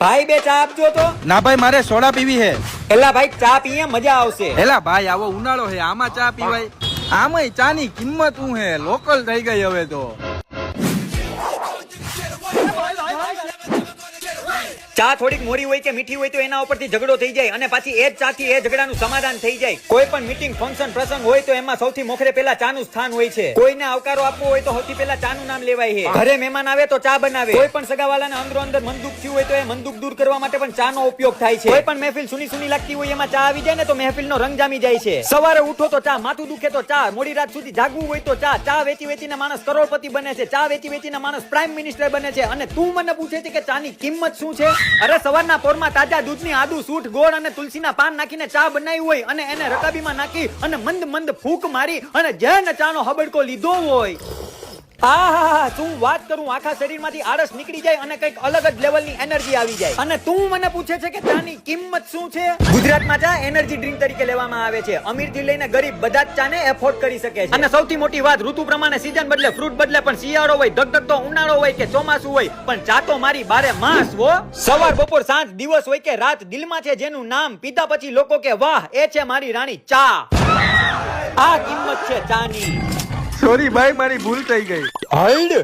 ભાઈ બે ચા આપજો તો. ના ભાઈ મારે સોડા પીવી હે. એલા ભાઈ ચા પીએ મજા આવશે. એલા ભાઈ આવો ઉનાળો હે આમાં ચા પીવાય? આમાંય ચા ની કિંમત શું હે? લોકલ થઈ ગઈ હવે તો. ચા થોડીક મોરી હોય કે મીઠી હોય તો એના ઉપરથી ઝઘડો થઈ જાય અને પાછી એ જ ચાથી એ ઝઘડાનું સમાધાન થઈ જાય. કોઈ પણ મીટિંગ ફંક્શન પ્રસંગ હોય તો એમાં સૌથી મોખરે પહેલા ચાનું સ્થાન હોય છે. કોઈને આવકારો આપવો હોય તો સૌથી પહેલા ચાનું નામ લેવાય છે. ઘરે મહેમાન આવે તો ચા બનાવે. કોઈ પણ સગાવાલાને અંદરો અંદર મનદુખ થયું હોય તો એ મનદુખ દૂર કરવા માટે પણ ચાનો ઉપયોગ થાય છે. કોઈ પણ મહેફિલ સુની સુની લાગતી હોય એમાં ચા આવી જાય ને તો મહેફિલનો રંગ જામી જાય છે. સવારે ઉઠો તો ચા, માથું દુખે તો ચા, મોડી રાત સુધી જાગવું હોય તો ચા. ચા વેચી વેચીને માણસ કરોડપતિ બને છે. ચા વેચી વેચીને માણસ પ્રાઇમ મિનિસ્ટર બને છે. અને તું મને પૂછે છે કે ચાની કિંમત શું છે? અરે સવારના પોરમાં તાજા દૂધની આદુ, સૂંઠ, ગોળ અને તુલસીના પાન નાખીને ચા બનાવી હોય અને એને રકાબીમાં નાખી અને મંદ મંદ ફૂંક મારી અને જેને ચાનો હબડકો લીધો હોય, આહા શું વાત કરું, આખા શરીરમાંથી આળસ નીકળી જાય અને કંઈક અલગ જ લેવલની એનર્જી આવી જાય. અને તું મને પૂછે છે કે ચાની કિંમત શું છે? ગુજરાતમાં ચા એનર્જી ડ્રિંક તરીકે લેવામાં આવે છે. અમીરથી લઈને ગરીબ બધા જ ચાને એફોર્ડ કરી શકે છે. અને સૌથી મોટી વાત, ઋતુ પ્રમાણે સીઝન બદલે, ફ્રૂટ બદલે, પણ શિયાળો હોય, ધગધગતો ઉનાળો હોય કે ચોમાસું હોય, પણ ચા તો મારી બારે માસ હો. સવાર બપોર સાંજ, દિવસ હોય કે રાત, દિલમાં છે જેનું નામ, પીતા પછી લોકો કે વાહ, એ છે મારી રાણી ચા. આ કિંમત છે ચાની. સોરી ભાઈ મારી ભૂલ થઈ ગઈ. હલ્ડ